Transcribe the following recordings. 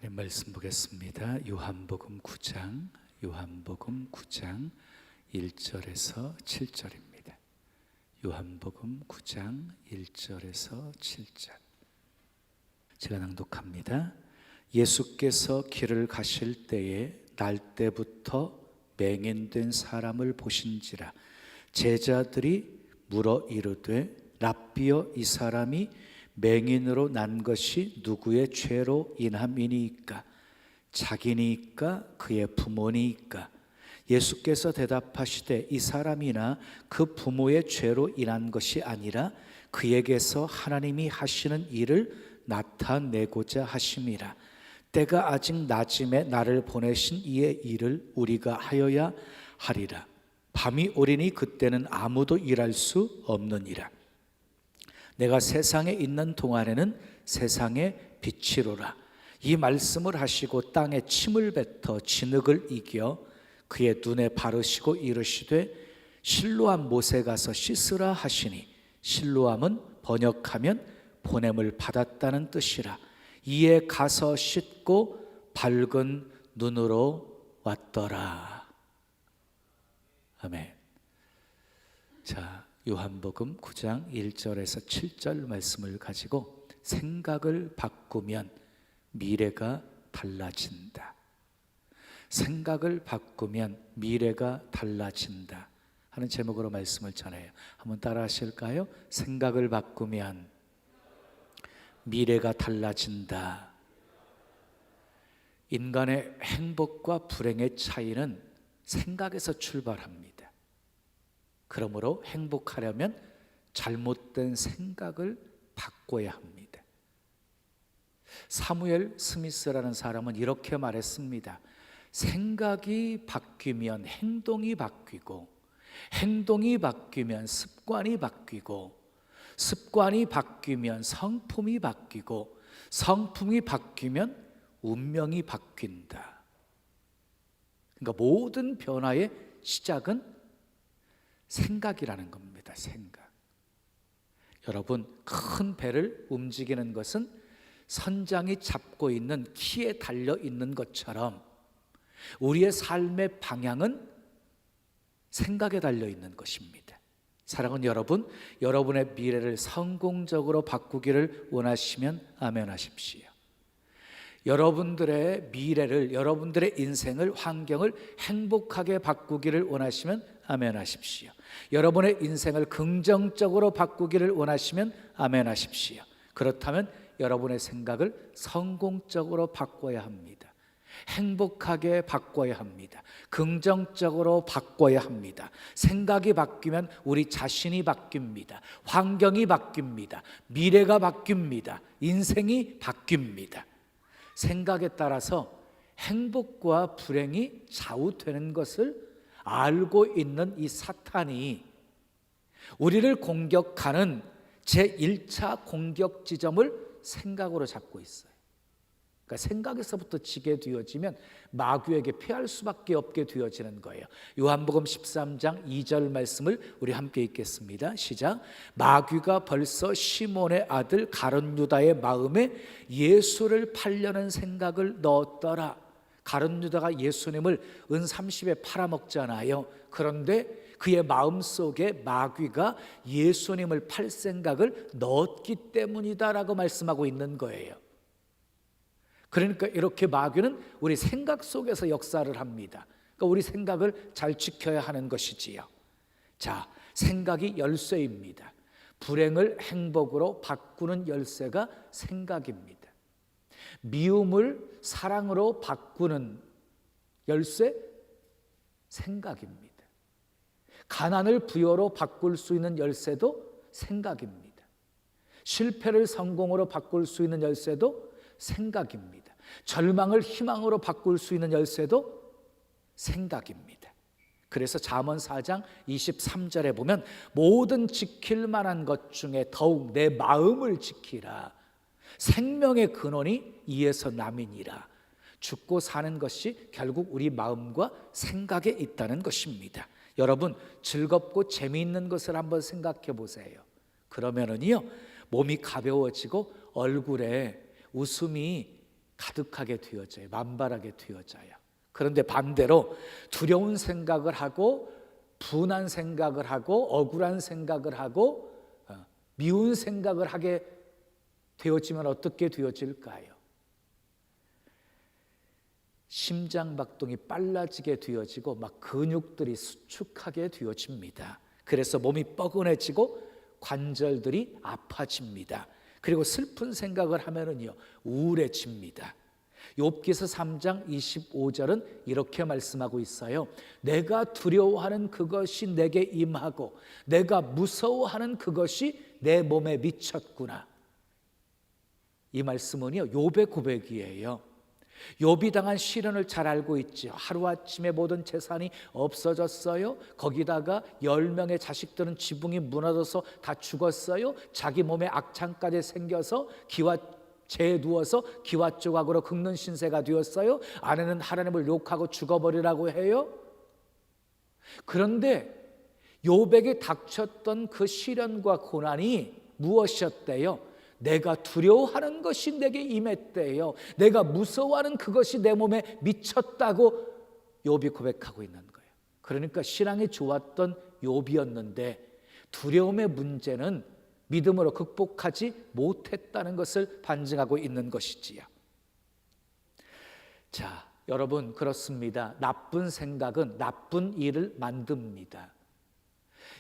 말씀 보겠습니다. 요한복음 9장 1절에서 7절입니다. 요한복음 9장 1절에서 7절. 제가 낭독합니다. 예수께서 길을 가실 때에 날때부터 맹인된 사람을 보신지라. 제자들이 물어 이르되 랍비여, 이 사람이 맹인으로 난 것이 누구의 죄로 인함이니이까? 자기니이까 그의 부모니이까? 예수께서 대답하시되 이 사람이나 그 부모의 죄로 인한 것이 아니라 그에게서 하나님이 하시는 일을 나타내고자 하심이라. 때가 아직 낮음에 나를 보내신 이의 일을 우리가 하여야 하리라. 밤이 오리니 그때는 아무도 일할 수 없느니라. 내가 세상에 있는 동안에는 세상의 빛이로라. 이 말씀을 하시고 땅에 침을 뱉어 진흙을 이겨 그의 눈에 바르시고 이르시되 실로암 못에 가서 씻으라 하시니, 실로암은 번역하면 보냄을 받았다는 뜻이라. 이에 가서 씻고 밝은 눈으로 왔더라. 아멘. 자, 요한복음 9장 1절에서 7절 말씀을 가지고 생각을 바꾸면 미래가 달라진다. 생각을 바꾸면 미래가 달라진다 하는 제목으로 말씀을 전해요. 한번 따라 하실까요? 생각을 바꾸면 미래가 달라진다. 인간의 행복과 불행의 차이는 생각에서 출발합니다. 그러므로 행복하려면 잘못된 생각을 바꿔야 합니다. 사무엘 스미스라는 사람은 이렇게 말했습니다. 생각이 바뀌면 행동이 바뀌고, 행동이 바뀌면 습관이 바뀌고, 습관이 바뀌면 성품이 바뀌고, 성품이 바뀌면 운명이 바뀐다. 그러니까 모든 변화의 시작은 생각이라는 겁니다. 생각. 여러분, 큰 배를 움직이는 것은 선장이 잡고 있는 키에 달려 있는 것처럼 우리의 삶의 방향은 생각에 달려 있는 것입니다. 사랑하는 여러분, 여러분의 미래를 성공적으로 바꾸기를 원하시면 아멘 하십시오. 여러분들의 미래를, 여러분들의 인생을, 환경을 행복하게 바꾸기를 원하시면 아멘 하십시오. 여러분의 인생을 긍정적으로 바꾸기를 원하시면 아멘 하십시오. 그렇다면 여러분의 생각을 성공적으로 바꿔야 합니다. 행복하게 바꿔야 합니다. 긍정적으로 바꿔야 합니다. 생각이 바뀌면 우리 자신이 바뀝니다. 환경이 바뀝니다. 미래가 바뀝니다. 인생이 바뀝니다. 생각에 따라서 행복과 불행이 좌우되는 것을 알고 있는 이 사탄이 우리를 공격하는 제1차 공격 지점을 생각으로 잡고 있어요. 그러니까 생각에서부터 지게 되어지면 마귀에게 피할 수밖에 없게 되어지는 거예요. 요한복음 13장 2절 말씀을 우리 함께 읽겠습니다. 시작. 마귀가 벌써 시몬의 아들 가룟 유다의 마음에 예수를 팔려는 생각을 넣었더라. 가룟 유다가 예수님을 은 30에 팔아먹잖아요. 그런데 그의 마음속에 마귀가 예수님을 팔 생각을 넣었기 때문이다라고 말씀하고 있는 거예요. 그러니까 이렇게 마귀는 우리 생각 속에서 역사를 합니다. 그러니까 우리 생각을 잘 지켜야 하는 것이지요. 자, 생각이 열쇠입니다. 불행을 행복으로 바꾸는 열쇠가 생각입니다. 미움을 사랑으로 바꾸는 열쇠, 생각입니다. 가난을 부여로 바꿀 수 있는 열쇠도 생각입니다. 실패를 성공으로 바꿀 수 있는 열쇠도 생각입니다. 절망을 희망으로 바꿀 수 있는 열쇠도 생각입니다. 그래서 잠언 4장 23절에 보면 모든 지킬 만한 것 중에 더욱 내 마음을 지키라. 생명의 근원이 이에서 남이니라. 죽고 사는 것이 결국 우리 마음과 생각에 있다는 것입니다. 여러분, 즐겁고 재미있는 것을 한번 생각해 보세요. 그러면은요, 몸이 가벼워지고 얼굴에 웃음이 가득하게 되어져요. 만발하게 되어져요. 그런데 반대로 두려운 생각을 하고 분한 생각을 하고 억울한 생각을 하고 미운 생각을 하게 되어지면 어떻게 되어질까요? 심장박동이 빨라지게 되어지고 막 근육들이 수축하게 되어집니다. 그래서 몸이 뻐근해지고 관절들이 아파집니다. 그리고 슬픈 생각을 하면은요 우울해집니다. 욥기서 3장 25절은 이렇게 말씀하고 있어요. 내가 두려워하는 그것이 내게 임하고 내가 무서워하는 그것이 내 몸에 미쳤구나. 이 말씀은요 욥의 고백이에요. 욥이 당한 시련을 잘 알고 있죠. 하루아침에 모든 재산이 없어졌어요. 거기다가 10명의 자식들은 지붕이 무너져서 다 죽었어요. 자기 몸에 악창까지 생겨서 재에 누워서 기와 조각으로 긁는 신세가 되었어요. 아내는 하나님을 욕하고 죽어버리라고 해요. 그런데 욥에게 닥쳤던 그 시련과 고난이 무엇이었대요? 내가 두려워하는 것이 내게 임했대요. 내가 무서워하는 그것이 내 몸에 미쳤다고 욥이 고백하고 있는 거예요. 그러니까 신앙이 좋았던 욥이었는데 두려움의 문제는 믿음으로 극복하지 못했다는 것을 반증하고 있는 것이지요. 자, 여러분 그렇습니다. 나쁜 생각은 나쁜 일을 만듭니다.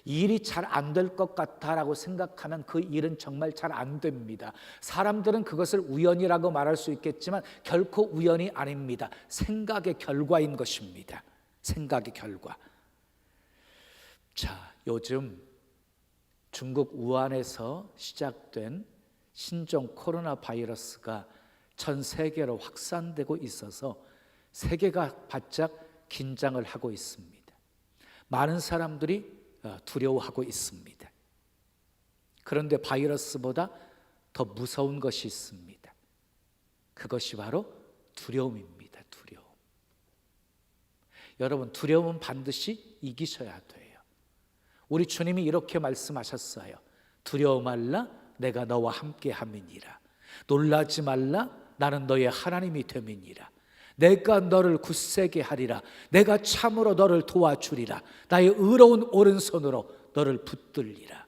일이 잘 안 될 것 같다라고 생각하면 그 일은 정말 잘 안 됩니다. 사람들은 그것을 우연이라고 말할 수 있겠지만 결코 우연이 아닙니다. 생각의 결과인 것입니다. 생각의 결과. 자, 요즘 중국 우한에서 시작된 신종 코로나 바이러스가 전 세계로 확산되고 있어서 세계가 바짝 긴장을 하고 있습니다. 많은 사람들이 두려워하고 있습니다. 그런데 바이러스보다 더 무서운 것이 있습니다. 그것이 바로 두려움입니다. 두려움. 여러분 두려움은 반드시 이기셔야 돼요. 우리 주님이 이렇게 말씀하셨어요. 두려워 말라 내가 너와 함께 함이니라. 놀라지 말라 나는 너의 하나님이 됨이니라. 내가 너를 굳세게 하리라. 내가 참으로 너를 도와주리라. 나의 의로운 오른손으로 너를 붙들리라.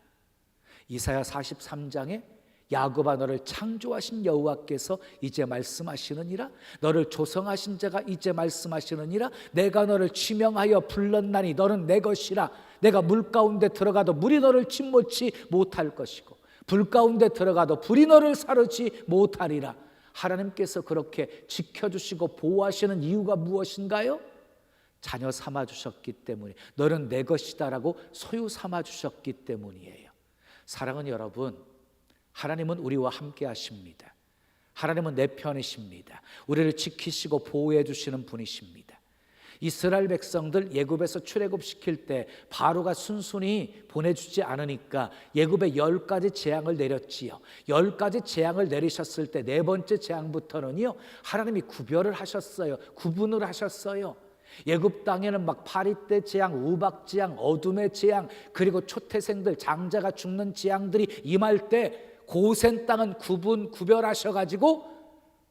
이사야 43장에 야곱아 너를 창조하신 여호와께서 이제 말씀하시느니라. 너를 조성하신 자가 이제 말씀하시느니라. 내가 너를 지명하여 불렀나니 너는 내 것이라. 내가 물 가운데 들어가도 물이 너를 침몰치 못할 것이고 불 가운데 들어가도 불이 너를 사르지 못하리라. 하나님께서 그렇게 지켜주시고 보호하시는 이유가 무엇인가요? 자녀 삼아주셨기 때문에 너는 내 것이다 라고 소유 삼아주셨기 때문이에요. 사랑하는 여러분, 하나님은 우리와 함께 하십니다. 하나님은 내 편이십니다. 우리를 지키시고 보호해 주시는 분이십니다. 이스라엘 백성들 예굽에서 출애굽시킬 때 바로가 순순히 보내주지 않으니까 예굽에 10가지 재앙을 내렸지요. 10가지 재앙을 내리셨을 때 네 번째 재앙부터는요 하나님이 구별을 하셨어요. 구분을 하셨어요. 예굽 땅에는 막 파리떼 재앙, 우박 재앙, 어둠의 재앙, 그리고 초태생들 장자가 죽는 재앙들이 임할 때 고센 땅은 구별하셔가지고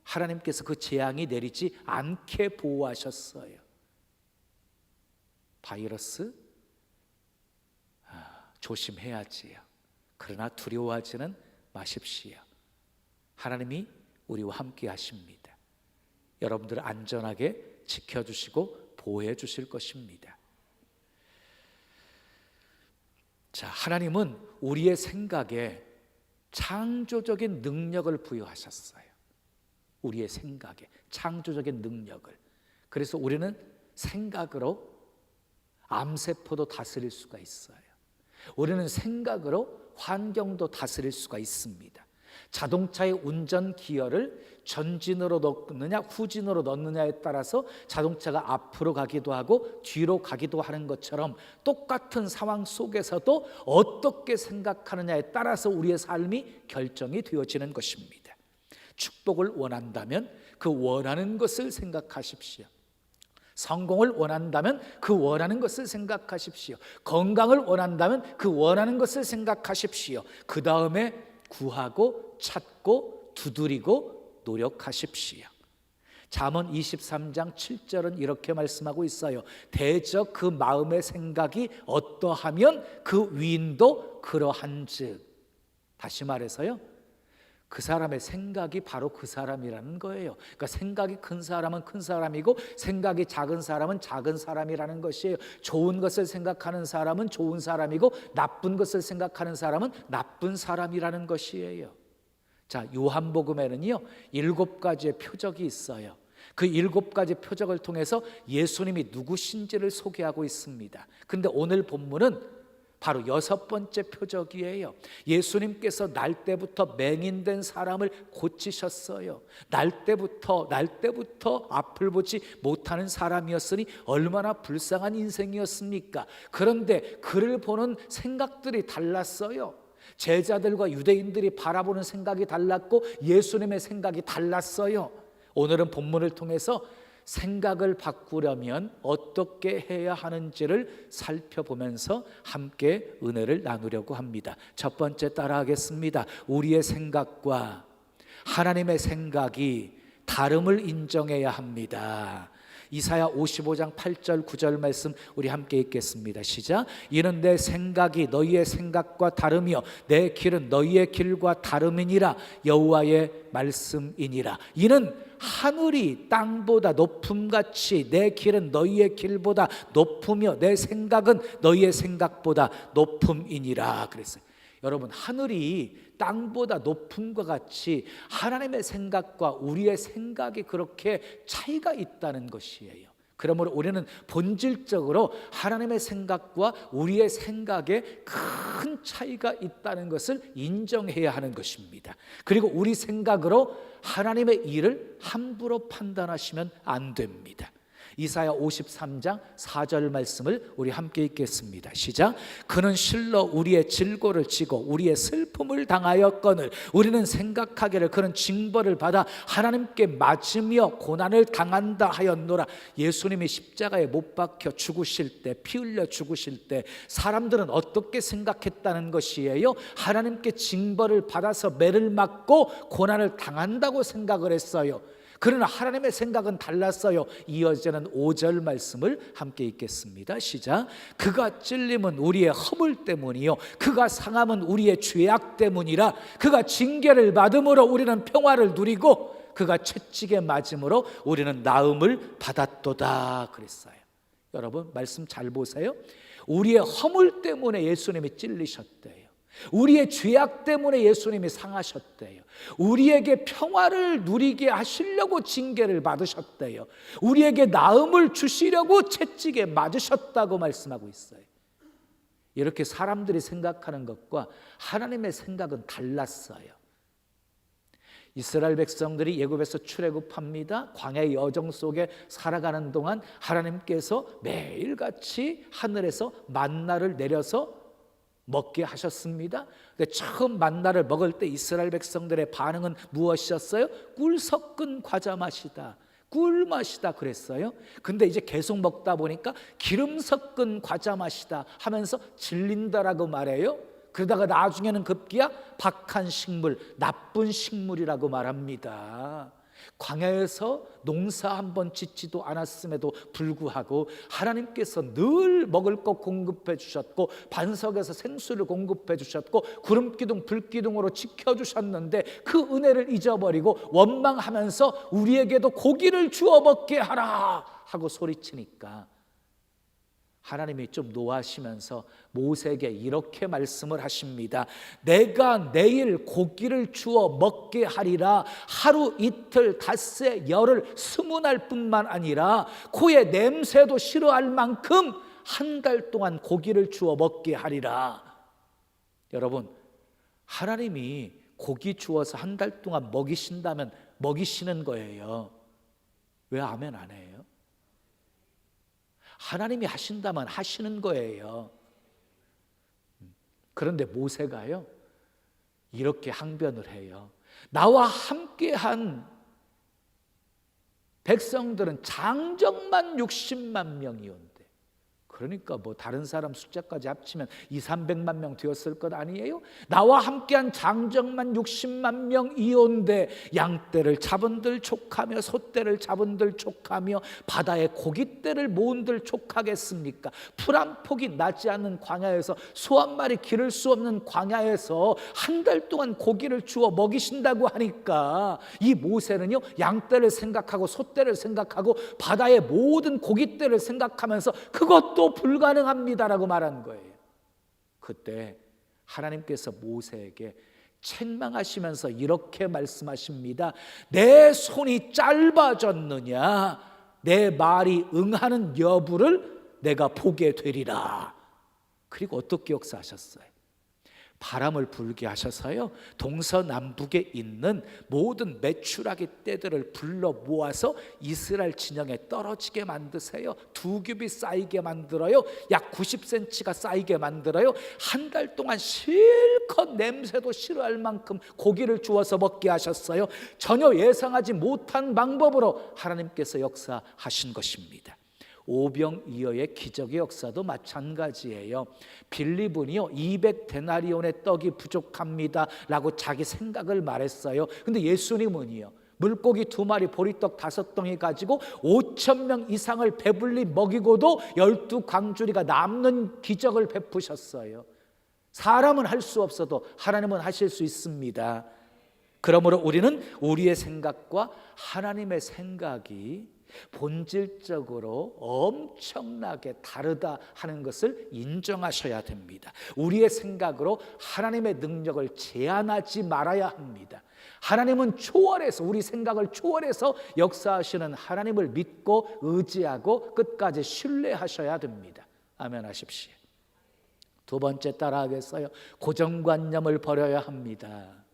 하나님께서 그 재앙이 내리지 않게 보호하셨어요. 바이러스 조심해야지요. 그러나 두려워하지는 마십시오. 하나님이 우리와 함께 하십니다. 여러분들을 안전하게 지켜주시고 보호해 주실 것입니다. 자, 하나님은 우리의 생각에 창조적인 능력을 부여하셨어요. 우리의 생각에 창조적인 능력을. 그래서 우리는 생각으로 암세포도 다스릴 수가 있어요. 우리는 생각으로 환경도 다스릴 수가 있습니다. 자동차의 운전 기어를 전진으로 넣느냐 후진으로 넣느냐에 따라서 자동차가 앞으로 가기도 하고 뒤로 가기도 하는 것처럼 똑같은 상황 속에서도 어떻게 생각하느냐에 따라서 우리의 삶이 결정이 되어지는 것입니다. 축복을 원한다면 그 원하는 것을 생각하십시오. 성공을 원한다면 그 원하는 것을 생각하십시오. 건강을 원한다면 그 원하는 것을 생각하십시오. 그 다음에 구하고 찾고 두드리고 노력하십시오. 잠언 23장 7절은 이렇게 말씀하고 있어요. 대저 그 마음의 생각이 어떠하면 그 위인도 그러한즉. 다시 말해서요, 그 사람의 생각이 바로 그 사람이라는 거예요. 그러니까 생각이 큰 사람은 큰 사람이고 생각이 작은 사람은 작은 사람이라는 것이에요. 좋은 것을 생각하는 사람은 좋은 사람이고 나쁜 것을 생각하는 사람은 나쁜 사람이라는 것이에요. 자, 요한복음에는요 7가지의 표적이 있어요. 그 7가지 표적을 통해서 예수님이 누구신지를 소개하고 있습니다. 근데 오늘 본문은 바로 6번째 표적이에요. 예수님께서 날 때부터 맹인된 사람을 고치셨어요. 날 때부터 앞을 보지 못하는 사람이었으니 얼마나 불쌍한 인생이었습니까? 그런데 그를 보는 생각들이 달랐어요. 제자들과 유대인들이 바라보는 생각이 달랐고 예수님의 생각이 달랐어요. 오늘은 본문을 통해서 생각을 바꾸려면 어떻게 해야 하는지를 살펴보면서 함께 은혜를 나누려고 합니다. 첫 번째 따라하겠습니다. 우리의 생각과 하나님의 생각이 다름을 인정해야 합니다. 이사야 55장 8절 9절 말씀 우리 함께 읽겠습니다. 시작. 이는 내 생각이 너희의 생각과 다르며 내 길은 너희의 길과 다름이니라. 여호와의 말씀이니라. 이는 하늘이 땅보다 높음같이 내 길은 너희의 길보다 높으며 내 생각은 너희의 생각보다 높음이니라 그랬어요. 여러분, 하늘이 땅보다 높음과 같이 하나님의 생각과 우리의 생각이 그렇게 차이가 있다는 것이에요. 그러므로 우리는 본질적으로 하나님의 생각과 우리의 생각에 큰 차이가 있다는 것을 인정해야 하는 것입니다. 그리고 우리 생각으로 하나님의 일을 함부로 판단하시면 안 됩니다. 이사야 53장 4절 말씀을 우리 함께 읽겠습니다. 시작. 그는 실로 우리의 질고를 지고 우리의 슬픔을 당하였거늘 우리는 생각하기를 그는 징벌을 받아 하나님께 맞으며 고난을 당한다 하였노라. 예수님이 십자가에 못 박혀 죽으실 때, 피 흘려 죽으실 때 사람들은 어떻게 생각했다는 것이에요? 하나님께 징벌을 받아서 매를 맞고 고난을 당한다고 생각을 했어요. 그러나 하나님의 생각은 달랐어요. 이어지는 5절 말씀을 함께 읽겠습니다. 시작. 그가 찔림은 우리의 허물 때문이요 그가 상함은 우리의 죄악 때문이라. 그가 징계를 받음으로 우리는 평화를 누리고 그가 채찍에 맞음으로 우리는 나음을 받았도다 그랬어요. 여러분, 말씀 잘 보세요. 우리의 허물 때문에 예수님이 찔리셨대요. 우리의 죄악 때문에 예수님이 상하셨대요. 우리에게 평화를 누리게 하시려고 징계를 받으셨대요. 우리에게 나음을 주시려고 채찍에 맞으셨다고 말씀하고 있어요. 이렇게 사람들이 생각하는 것과 하나님의 생각은 달랐어요. 이스라엘 백성들이 애굽에서 출애굽합니다. 광야의 여정 속에 살아가는 동안 하나님께서 매일같이 하늘에서 만나를 내려서 먹게 하셨습니다. 근데 처음 만나를 먹을 때 이스라엘 백성들의 반응은 무엇이었어요? 꿀 섞은 과자 맛이다, 꿀 맛이다 그랬어요. 근데 이제 계속 먹다 보니까 기름 섞은 과자 맛이다 하면서 질린다라고 말해요. 그러다가 나중에는 급기야 박한 식물, 나쁜 식물이라고 말합니다. 광야에서 농사 한번 짓지도 않았음에도 불구하고 하나님께서 늘 먹을 것 공급해 주셨고 반석에서 생수를 공급해 주셨고 구름기둥 불기둥으로 지켜주셨는데 그 은혜를 잊어버리고 원망하면서 우리에게도 고기를 주어 먹게 하라 하고 소리치니까 하나님이 좀 노하시면서 모세에게 이렇게 말씀을 하십니다. 내가 내일 고기를 주어 먹게 하리라. 하루 이틀 닷새 열흘 20날 뿐만 아니라 코의 냄새도 싫어할 만큼 한 달 동안 고기를 주어 먹게 하리라. 여러분, 하나님이 고기 주어서 한 달 동안 먹이신다면 먹이시는 거예요. 왜 아멘 안 해요? 하나님이 하신다면 하시는 거예요. 그런데 모세가요 이렇게 항변을 해요. 나와 함께한 백성들은 장정만 60만 명이온대. 그러니까 뭐 다른 사람 숫자까지 합치면 200~300만 명 되었을 것 아니에요? 나와 함께한 장정만 60만 명이온데 양떼를 잡은들 족하며 소떼를 잡은들 족하며 바다의 고깃떼를 모은들 족하겠습니까? 풀 한 폭이 나지 않는 광야에서 소 한 마리 기를 수 없는 광야에서 한 달 동안 고기를 주어 먹이신다고 하니까 이 모세는요, 양떼를 생각하고 소떼를 생각하고 바다의 모든 고깃떼를 생각하면서 그것도 불가능합니다라고 말한 거예요. 그때 하나님께서 모세에게 책망하시면서 이렇게 말씀하십니다. 내 손이 짧아졌느냐? 내 말이 응하는 여부를 내가 보게 되리라. 그리고 어떻게 역사하셨어요? 바람을 불게 하셔서요, 동서남북에 있는 모든 메추라기 떼들을 불러 모아서 이스라엘 진영에 떨어지게 만드세요. 2겹이 쌓이게 만들어요. 약 90cm가 쌓이게 만들어요. 한 달 동안 실컷 냄새도 싫어할 만큼 고기를 주어서 먹게 하셨어요. 전혀 예상하지 못한 방법으로 하나님께서 역사하신 것입니다. 오병이어의 기적의 역사도 마찬가지예요. 빌립은요, 200데나리온의 떡이 부족합니다 라고 자기 생각을 말했어요. 근데 예수님은요, 물고기 2마리 보리떡 5덩이 가지고 5,000명 이상을 배불리 먹이고도 12광주리가 남는 기적을 베푸셨어요. 사람은 할 수 없어도 하나님은 하실 수 있습니다. 그러므로 우리는 우리의 생각과 하나님의 생각이 본질적으로 엄청나게 다르다 하는 것을 인정하셔야 됩니다. 우리의 생각으로 하나님의 능력을 제한하지 말아야 합니다. 하나님은 초월해서, 우리 생각을 초월해서 역사하시는 하나님을 믿고 의지하고 끝까지 신뢰하셔야 됩니다. 아멘 하십시오. 두 번째 따라하겠어요? 고정관념을 버려야 합니다.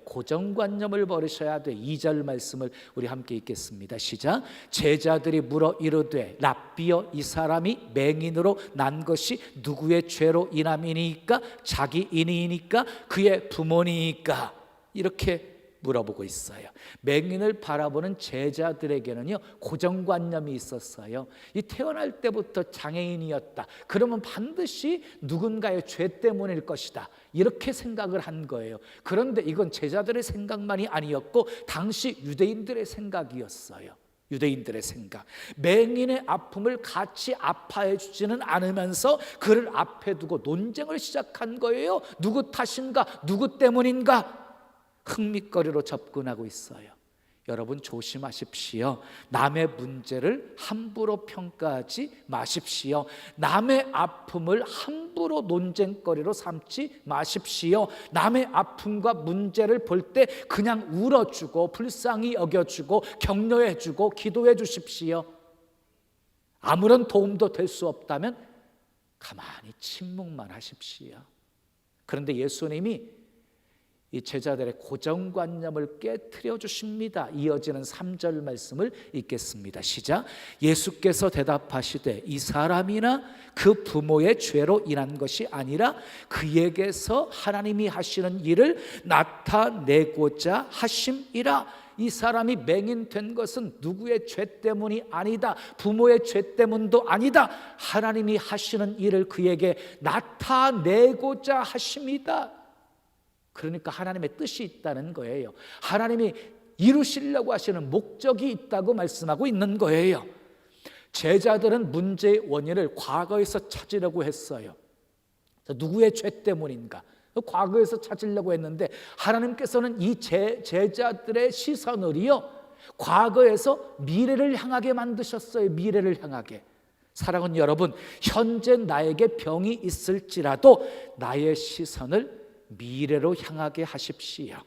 고정관념을 버리셔야 돼. 2절 말씀을 우리 함께 읽겠습니다. 시작. 제자들이 물어 이르되 랍비여, 이 사람이 맹인으로 난 것이 누구의 죄로 인함이니까? 자기 인이니까? 그의 부모니까? 이렇게 물어보고 있어요. 맹인을 바라보는 제자들에게는요, 고정관념이 있었어요. 이 태어날 때부터 장애인이었다. 그러면 반드시 누군가의 죄 때문일 것이다. 이렇게 생각을 한 거예요. 그런데 이건 제자들의 생각만이 아니었고 당시 유대인들의 생각이었어요. 유대인들의 생각. 맹인의 아픔을 같이 아파해 주지는 않으면서 그를 앞에 두고 논쟁을 시작한 거예요. 누구 탓인가? 누구 때문인가? 흥미거리로 접근하고 있어요. 여러분 조심하십시오. 남의 문제를 함부로 평가하지 마십시오. 남의 아픔을 함부로 논쟁거리로 삼지 마십시오. 남의 아픔과 문제를 볼 때 그냥 울어주고 불쌍히 여겨주고 격려해주고 기도해 주십시오. 아무런 도움도 될 수 없다면 가만히 침묵만 하십시오. 그런데 예수님이 이 제자들의 고정관념을 깨트려 주십니다. 이어지는 3절 말씀을 읽겠습니다. 시작. 예수께서 대답하시되 이 사람이나 그 부모의 죄로 인한 것이 아니라 그에게서 하나님이 하시는 일을 나타내고자 하심이라. 이 사람이 맹인된 것은 누구의 죄 때문이 아니다. 부모의 죄 때문도 아니다. 하나님이 하시는 일을 그에게 나타내고자 하심이다. 그러니까 하나님의 뜻이 있다는 거예요. 하나님이 이루시려고 하시는 목적이 있다고 말씀하고 있는 거예요. 제자들은 문제의 원인을 과거에서 찾으려고 했어요. 누구의 죄 때문인가? 과거에서 찾으려고 했는데 하나님께서는 이 제자들의 시선을요, 과거에서 미래를 향하게 만드셨어요. 미래를 향하게. 사랑하는 여러분, 현재 나에게 병이 있을지라도 나의 시선을 미래로 향하게 하십시오.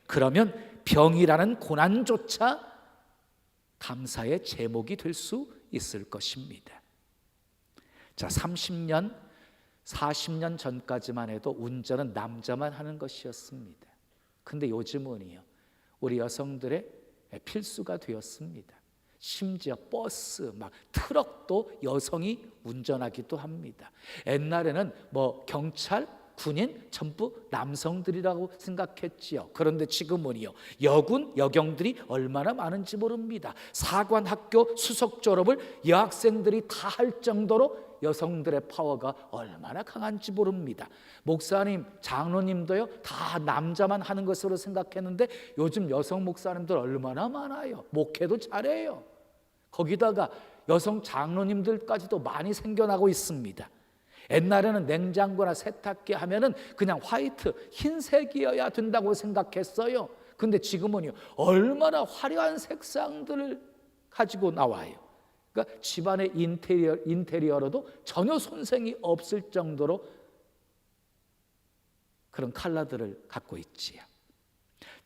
그러면 병이라는 고난조차 감사의 제목이 될 수 있을 것입니다. 자, 30년, 40년 전까지만 해도 운전은 남자만 하는 것이었습니다. 근데 요즘은요, 우리 여성들의 필수가 되었습니다. 심지어 버스, 막 트럭도 여성이 운전하기도 합니다. 옛날에는 뭐 경찰, 군인 전부 남성들이라고 생각했지요. 그런데 지금은요, 여군, 여경들이 얼마나 많은지 모릅니다. 사관학교 수석 졸업을 여학생들이 다 할 정도로 여성들의 파워가 얼마나 강한지 모릅니다. 목사님, 장로님도요, 다 남자만 하는 것으로 생각했는데 요즘 여성 목사님들 얼마나 많아요. 목회도 잘해요. 거기다가 여성 장로님들까지도 많이 생겨나고 있습니다. 옛날에는 냉장고나 세탁기 하면은 그냥 화이트, 흰색이어야 된다고 생각했어요. 근데 지금은요, 얼마나 화려한 색상들을 가지고 나와요. 그러니까 집안의 인테리어로도 전혀 손색이 없을 정도로 그런 컬러들을 갖고 있지요.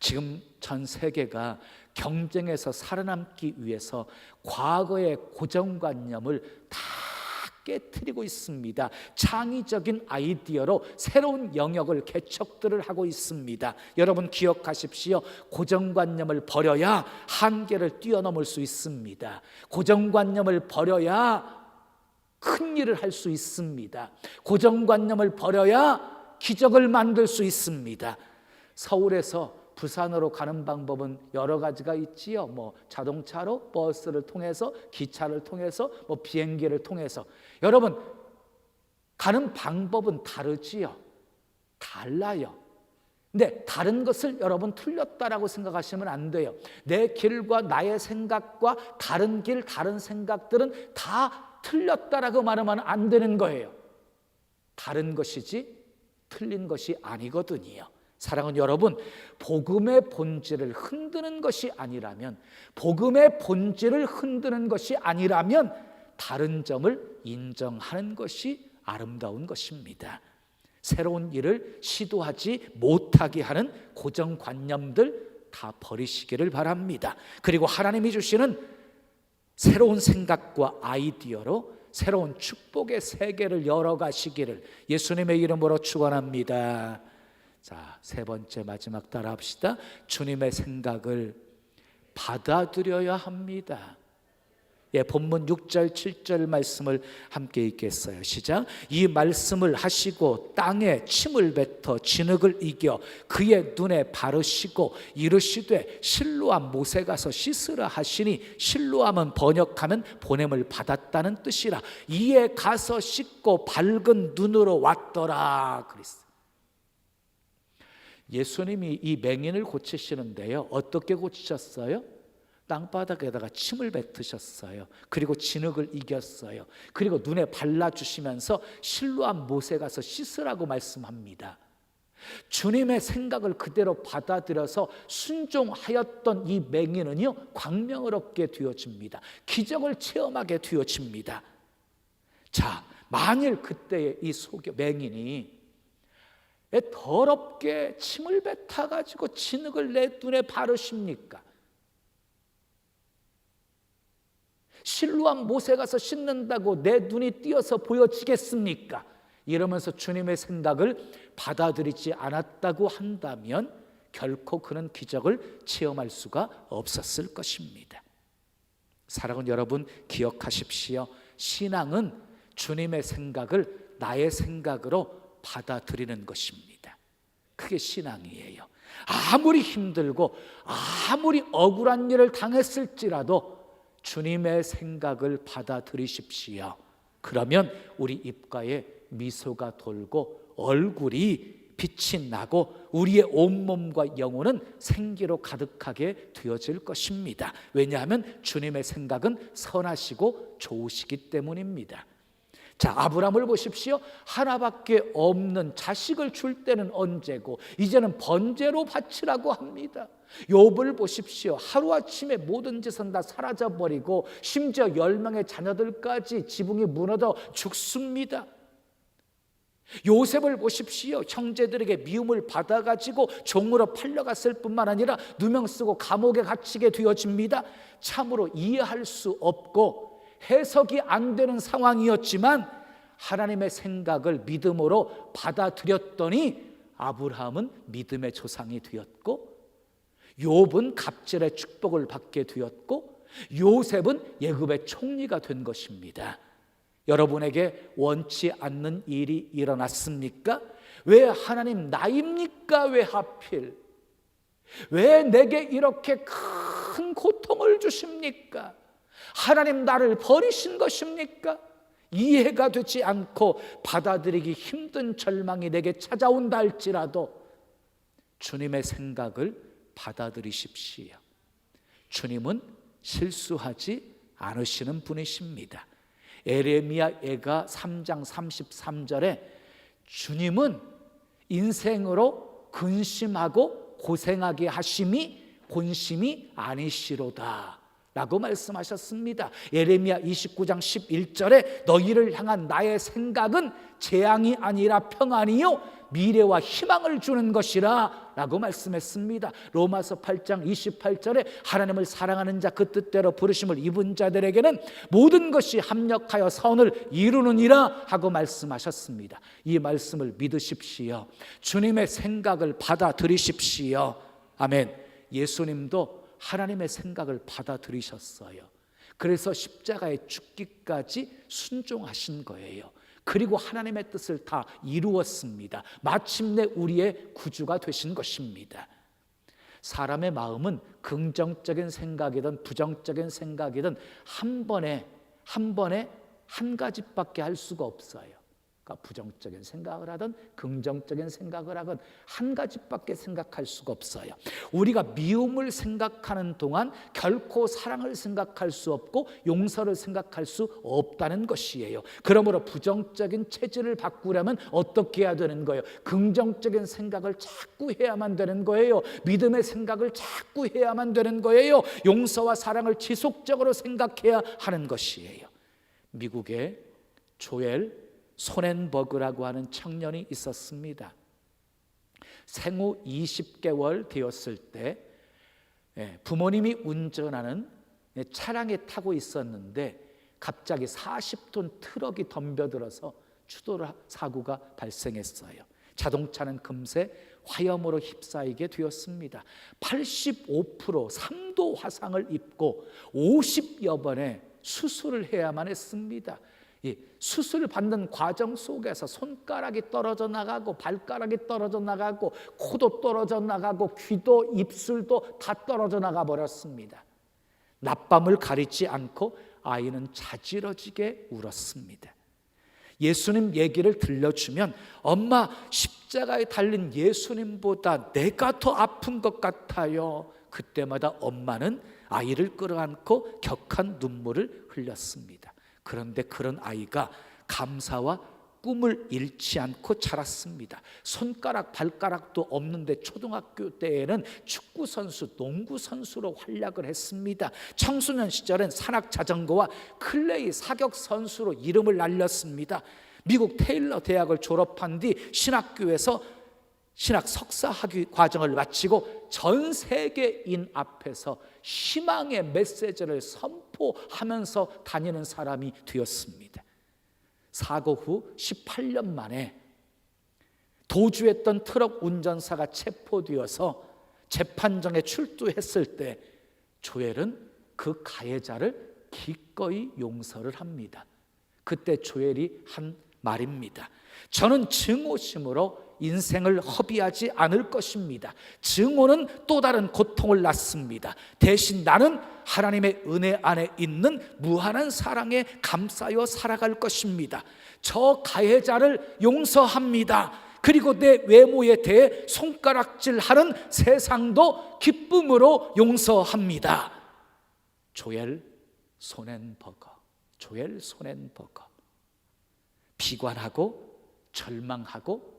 지금 전 세계가 경쟁에서 살아남기 위해서 과거의 고정관념을 다 깨트리고 있습니다. 창의적인 아이디어로 새로운 영역을 개척들을 하고 있습니다. 여러분 기억하십시오. 고정관념을 버려야 한계를 뛰어넘을 수 있습니다. 고정관념을 버려야 큰 일을 할 수 있습니다. 고정관념을 버려야 기적을 만들 수 있습니다. 서울에서 부산으로 가는 방법은 여러 가지가 있지요. 뭐 자동차로, 버스를 통해서, 기차를 통해서, 뭐 비행기를 통해서. 여러분, 가는 방법은 다르지요. 달라요. 근데 다른 것을 여러분 틀렸다라고 생각하시면 안 돼요. 내 길과 나의 생각과 다른 길, 다른 생각들은 다 틀렸다라고 말하면 안 되는 거예요. 다른 것이지 틀린 것이 아니거든요. 사랑하는 여러분, 복음의 본질을 흔드는 것이 아니라면, 복음의 본질을 흔드는 것이 아니라면 다른 점을 인정하는 것이 아름다운 것입니다. 새로운 일을 시도하지 못하게 하는 고정관념들 다 버리시기를 바랍니다. 그리고 하나님이 주시는 새로운 생각과 아이디어로 새로운 축복의 세계를 열어가시기를 예수님의 이름으로 축원합니다. 자, 세 번째 마지막 따라합시다. 주님의 생각을 받아들여야 합니다. 예, 본문 6절 7절 말씀을 함께 읽겠어요. 시작. 이 말씀을 하시고 땅에 침을 뱉어 진흙을 이겨 그의 눈에 바르시고 이르시되 실로암 못에 가서 씻으라 하시니, 실로암은 번역하면 보냄을 받았다는 뜻이라. 이에 가서 씻고 밝은 눈으로 왔더라 그랬어요. 예수님이 이 맹인을 고치시는데요, 어떻게 고치셨어요? 땅바닥에다가 침을 뱉으셨어요. 그리고 진흙을 이겼어요. 그리고 눈에 발라주시면서 실로암 못에 가서 씻으라고 말씀합니다. 주님의 생각을 그대로 받아들여서 순종하였던 이 맹인은요, 광명을 얻게 되어집니다. 기적을 체험하게 되어집니다. 자, 만일 그때 이 맹인이 더럽게 침을 뱉어가지고 진흙을 내 눈에 바르십니까? 실로암 못에 가서 씻는다고 내 눈이 띄어서 보여지겠습니까? 이러면서 주님의 생각을 받아들이지 않았다고 한다면 결코 그는 기적을 체험할 수가 없었을 것입니다. 사랑하는 여러분, 기억하십시오. 신앙은 주님의 생각을 나의 생각으로 받아들이는 것입니다. 그게 신앙이에요. 아무리 힘들고 아무리 억울한 일을 당했을지라도 주님의 생각을 받아들이십시오. 그러면 우리 입가에 미소가 돌고 얼굴이 빛이 나고 우리의 온몸과 영혼은 생기로 가득하게 되어질 것입니다. 왜냐하면 주님의 생각은 선하시고 좋으시기 때문입니다. 자, 아브라함을 보십시오. 하나밖에 없는 자식을 줄 때는 언제고 이제는 번제로 바치라고 합니다. 욥을 보십시오. 하루아침에 모든 재산 다 사라져버리고 심지어 10명의 자녀들까지 지붕이 무너져 죽습니다. 요셉을 보십시오. 형제들에게 미움을 받아가지고 종으로 팔려갔을 뿐만 아니라 누명 쓰고 감옥에 갇히게 되어집니다. 참으로 이해할 수 없고 해석이 안 되는 상황이었지만 하나님의 생각을 믿음으로 받아들였더니 아브라함은 믿음의 조상이 되었고, 욥은 갑절의 축복을 받게 되었고, 요셉은 예굽의 총리가 된 것입니다. 여러분에게 원치 않는 일이 일어났습니까? 왜 하나님 나입니까? 왜 하필? 왜 내게 이렇게 큰 고통을 주십니까? 하나님 나를 버리신 것입니까? 이해가 되지 않고 받아들이기 힘든 절망이 내게 찾아온다 할지라도 주님의 생각을 받아들이십시오. 주님은 실수하지 않으시는 분이십니다. 에레미야가 3장 33절에 주님은 인생으로 근심하고 고생하게 하심이 본심이 아니시로다 라고 말씀하셨습니다. 예레미야 29장 11절에 너희를 향한 나의 생각은 재앙이 아니라 평안이요 미래와 희망을 주는 것이라 라고 말씀했습니다. 로마서 8장 28절에 하나님을 사랑하는 자 그 뜻대로 부르심을 입은 자들에게는 모든 것이 합력하여 선을 이루느니라 하고 말씀하셨습니다. 이 말씀을 믿으십시오. 주님의 생각을 받아들이십시오. 아멘. 예수님도 하나님의 생각을 받아들이셨어요. 그래서 십자가에 죽기까지 순종하신 거예요. 그리고 하나님의 뜻을 다 이루었습니다. 마침내 우리의 구주가 되신 것입니다. 사람의 마음은 긍정적인 생각이든 부정적인 생각이든 한 번에 한 가지밖에 할 수가 없어요. 그러니까 부정적인 생각을 하든 긍정적인 생각을 하든 한 가지밖에 생각할 수가 없어요. 우리가 미움을 생각하는 동안 결코 사랑을 생각할 수 없고 용서를 생각할 수 없다는 것이에요. 그러므로 부정적인 체질을 바꾸려면 어떻게 해야 되는 거예요? 긍정적인 생각을 자꾸 해야만 되는 거예요. 믿음의 생각을 자꾸 해야만 되는 거예요. 용서와 사랑을 지속적으로 생각해야 하는 것이에요. 미국의 조엘 소넨버그라고 하는 청년이 있었습니다. 생후 20개월 되었을 때 부모님이 운전하는 차량에 타고 있었는데 갑자기 40톤 트럭이 덤벼들어서 추돌 사고가 발생했어요. 자동차는 금세 화염으로 휩싸이게 되었습니다. 85% 3도 화상을 입고 50여 번의 수술을 해야만 했습니다. 수술 받는 과정 속에서 손가락이 떨어져 나가고 발가락이 떨어져 나가고 코도 떨어져 나가고 귀도 입술도 다 떨어져 나가 버렸습니다. 낮밤을 가리지 않고 아이는 자지러지게 울었습니다. 예수님 얘기를 들려주면 엄마 십자가에 달린 예수님보다 내가 더 아픈 것 같아요. 그때마다 엄마는 아이를 끌어안고 격한 눈물을 흘렸습니다. 그런데 그런 아이가 감사와 꿈을 잃지 않고 자랐습니다. 손가락 발가락도 없는데 초등학교 때에는 축구선수, 농구선수로 활약을 했습니다. 청소년 시절엔 산악자전거와 클레이 사격선수로 이름을 날렸습니다. 미국 테일러 대학을 졸업한 뒤 신학교에서 신학 석사 학위 과정을 마치고 전 세계인 앞에서 희망의 메시지를 선포하면서 다니는 사람이 되었습니다. 사고 후 18년 만에 도주했던 트럭 운전사가 체포되어서 재판정에 출두했을 때 조엘은 그 가해자를 기꺼이 용서를 합니다. 그때 조엘이 한 말입니다. 저는 증오심으로 인생을 허비하지 않을 것입니다. 증오는 또 다른 고통을 낳습니다. 대신 나는 하나님의 은혜 안에 있는 무한한 사랑에 감싸여 살아갈 것입니다. 저 가해자를 용서합니다. 그리고 내 외모에 대해 손가락질하는 세상도 기쁨으로 용서합니다. 조엘 소넨버거. 비관하고 절망하고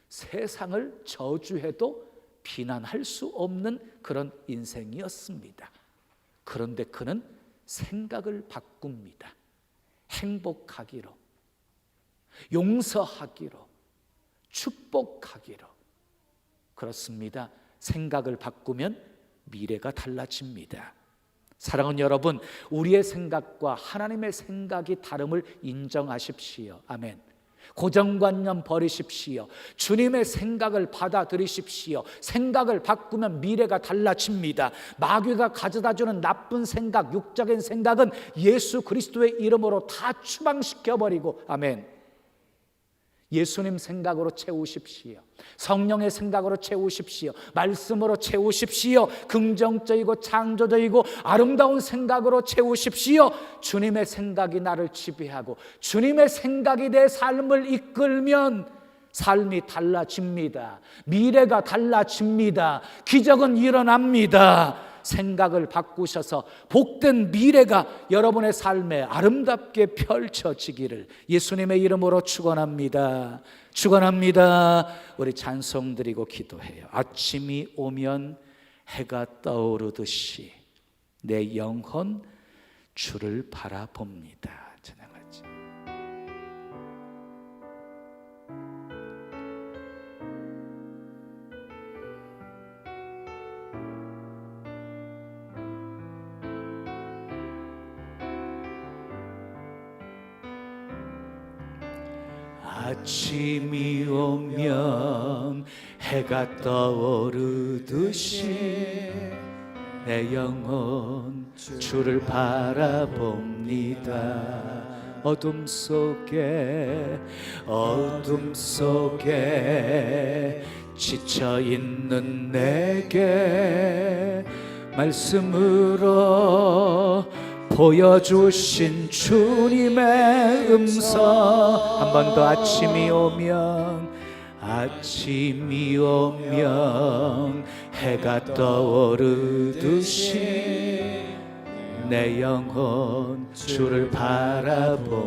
세상을 저주해도 비난할 수 없는 그런 인생이었습니다. 그런데 그는 생각을 바꿉니다. 행복하기로, 용서하기로, 축복하기로. 그렇습니다. 생각을 바꾸면 미래가 달라집니다. 사랑하는 여러분, 우리의 생각과 하나님의 생각이 다름을 인정하십시오. 아멘. 고정관념 버리십시오. 주님의 생각을 받아들이십시오. 생각을 바꾸면 미래가 달라집니다. 마귀가 가져다주는 나쁜 생각, 육적인 생각은 예수 그리스도의 이름으로 다 추방시켜버리고, 아멘. 예수님 생각으로 채우십시오. 성령의 생각으로 채우십시오. 말씀으로 채우십시오. 긍정적이고 창조적이고 아름다운 생각으로 채우십시오. 주님의 생각이 나를 지배하고 주님의 생각이 내 삶을 이끌면 삶이 달라집니다. 미래가 달라집니다. 기적은 일어납니다. 생각을 바꾸셔서 복된 미래가 여러분의 삶에 아름답게 펼쳐지기를 예수님의 이름으로 축원합니다. 축원합니다. 우리 찬송 드리고 기도해요. 아침이 오면 해가 떠오르듯이 내 영혼 주를 바라봅니다. 찬양하지. 아침이 오면 해가 떠오르듯이 내 영혼 주를 바라봅니다. 어둠 속에 지쳐있는 내게 말씀으로 보여주신 주님의 음성. 한 번 더. 아침이 오면 해가 떠오르듯이 내 영혼 주를 바라봅니다.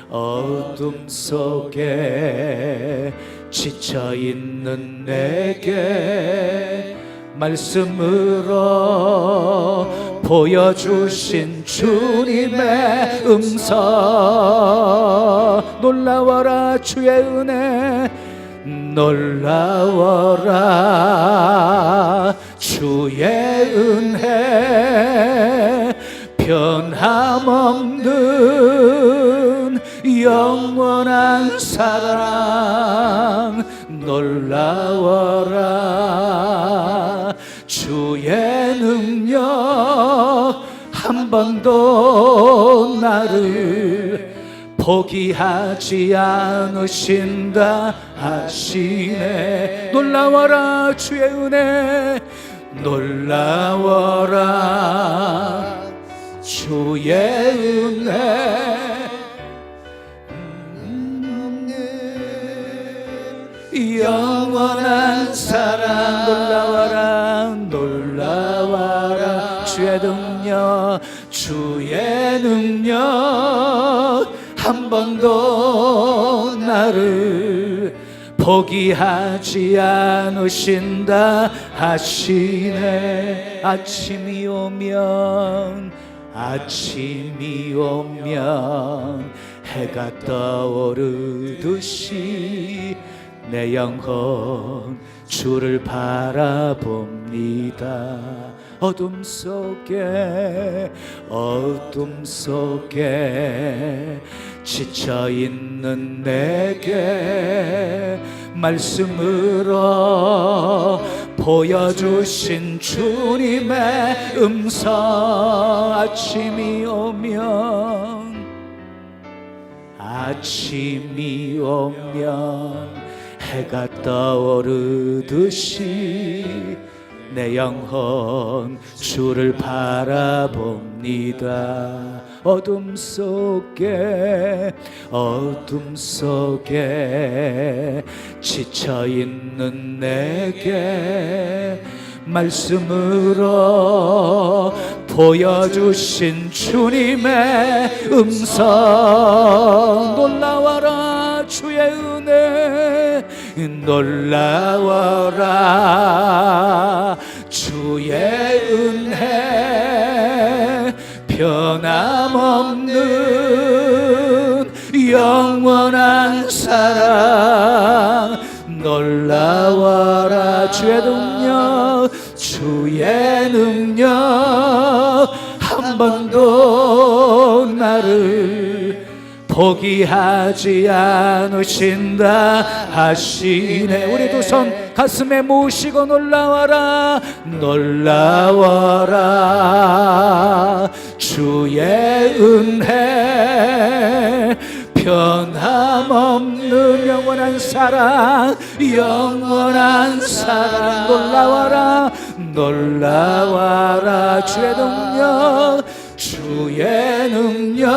어둠 속에 지쳐있는 내게 말씀으로 보여주신 주님의 음성. 놀라워라 주의 은혜, 놀라워라 주의 은혜, 변함없는 영원한 사랑. 놀라워라 주의 능력, 한 번도 나를 포기하지 않으신다 하시네. 놀라워라 주의 은혜, 놀라워라 주의 은혜, 영원한 사랑. 놀라워라 주의 능력, 한 번도 나를 포기하지 않으신다 하시네. 아침이 오면 해가 떠오르듯이 내 영혼 주를 바라봅니다. 어둠 속에 지쳐있는 내게 말씀으로 보여주신 주님의 음성. 아침이 오면 해가 떠오르듯이 내 영혼 주를 바라봅니다. 어둠 속에 지쳐있는 내게 말씀으로 보여주신 주님의 음성. 놀라워라 주의 은혜, 놀라워라 주의 은혜, 변함없는 영원한 사랑. 놀라워라 주의 능력, 한 번도 나를 포기하지 않으신다 하시네. 우리 두 손 가슴에 모시고 놀라워라 주의 은혜, 영원한 사랑, 영원한 사랑. 놀라워라, 놀라워라. 주의 능력, 주의 능력.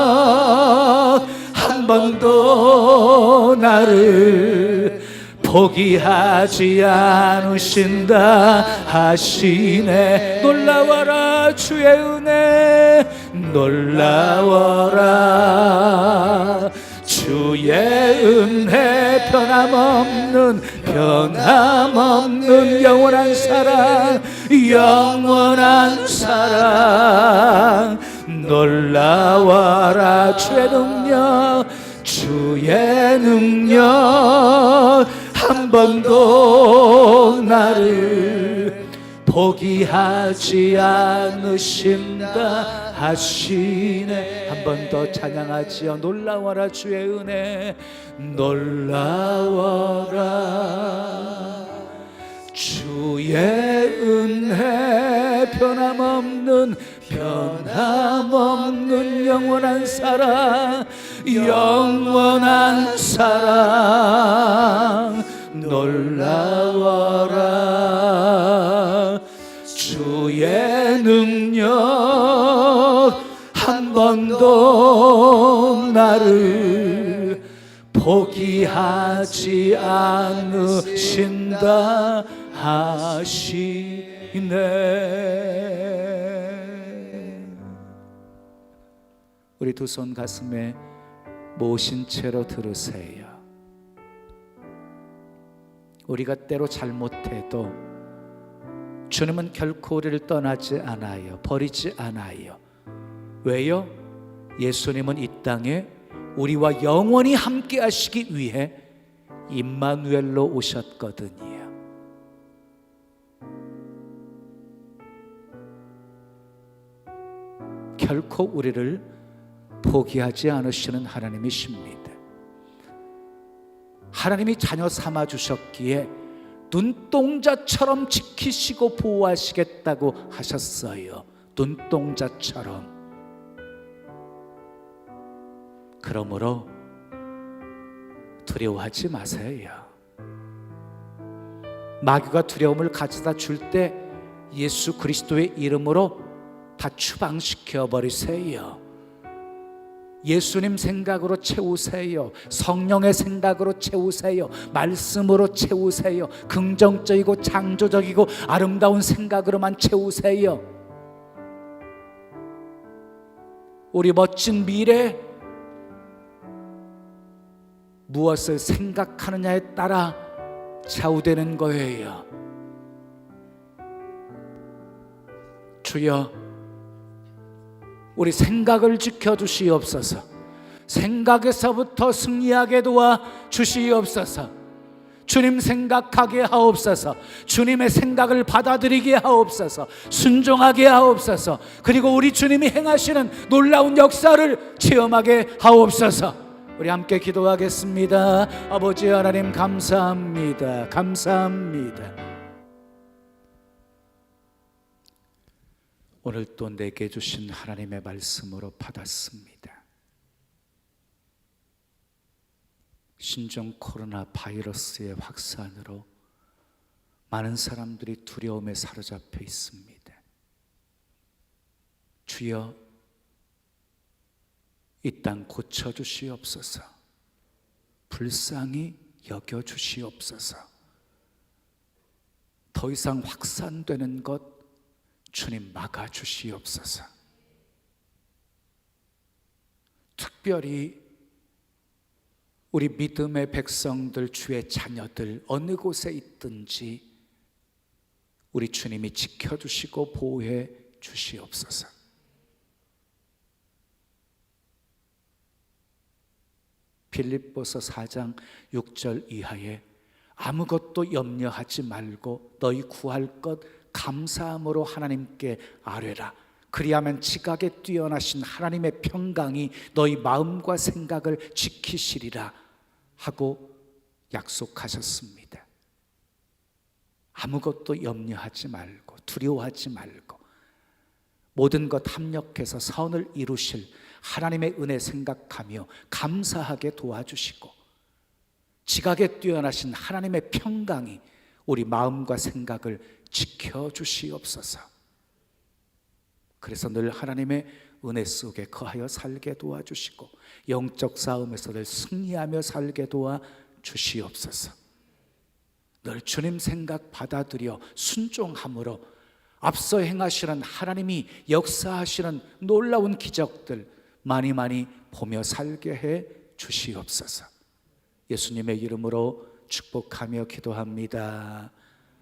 한 번도 나를 포기하지 않으신다 하시네. 놀라워라, 주의 은혜, 놀라워라. 주의 은혜, 변함없는 영원한 사랑, 영원한 사랑. 놀라워라, 주의 능력, 주의 능력. 한 번도 나를 포기하지 않으신다 하시네. 한 번 더 찬양하지요. 놀라워라, 주의 은혜, 놀라워라. 주의 은혜, 변함없는 영원한 사랑, 영원한 사랑. 놀라워라, 주의 능력. 한 번도 나를 포기하지 않으신다 하시네. 우리 두 손 가슴에 모신 채로 들으세요. 우리가 때로 잘못해도 주님은 결코 우리를 떠나지 않아요. 버리지 않아요. 왜요? 예수님은 이 땅에 우리와 영원히 함께 하시기 위해 임마누엘로 오셨거든요. 결코 우리를 포기하지 않으시는 하나님이십니다. 하나님이 자녀 삼아 주셨기에 눈동자처럼 지키시고 보호하시겠다고 하셨어요. 눈동자처럼. 그러므로 두려워하지 마세요. 마귀가 두려움을 가져다 줄 때 예수 그리스도의 이름으로 다 추방시켜 버리세요. 예수님 생각으로 채우세요. 성령의 생각으로 채우세요. 말씀으로 채우세요. 긍정적이고 창조적이고 아름다운 생각으로만 채우세요. 우리 멋진 미래, 무엇을 생각하느냐에 따라 좌우되는 거예요. 주여, 우리 생각을 지켜주시옵소서. 생각에서부터 승리하게 도와 주시옵소서. 주님 생각하게 하옵소서. 주님의 생각을 받아들이게 하옵소서. 순종하게 하옵소서. 그리고 우리 주님이 행하시는 놀라운 역사를 체험하게 하옵소서. 우리 함께 기도하겠습니다. 아버지 하나님, 감사합니다. 감사합니다. 오늘 또 내게 주신 하나님의 말씀으로 받았습니다. 신종 코로나 바이러스의 확산으로 많은 사람들이 두려움에 사로잡혀 있습니다. 주여, 이 땅 고쳐주시옵소서. 불쌍히 여겨주시옵소서. 더 이상 확산되는 것 주님 막아주시옵소서. 특별히 우리 믿음의 백성들, 주의 자녀들 어느 곳에 있든지 우리 주님이 지켜주시고 보호해 주시옵소서. 빌립보서 4장 6절 이하에 아무것도 염려하지 말고 너희 구할 것 감사함으로 하나님께 아뢰라. 그리하면 지각에 뛰어나신 하나님의 평강이 너희 마음과 생각을 지키시리라 하고 약속하셨습니다. 아무것도 염려하지 말고 두려워하지 말고 모든 것 합력해서 선을 이루실 하나님의 은혜 생각하며 감사하게 도와주시고 지각에 뛰어나신 하나님의 평강이 우리 마음과 생각을 지켜주시옵소서. 그래서 늘 하나님의 은혜 속에 거하여 살게 도와주시고 영적 싸움에서 늘 승리하며 살게 도와주시옵소서. 늘 주님 생각 받아들여 순종함으로 앞서 행하시는 하나님이 역사하시는 놀라운 기적들 많이 많이 보며 살게 해 주시옵소서. 예수님의 이름으로 축복하며 기도합니다.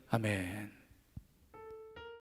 아멘.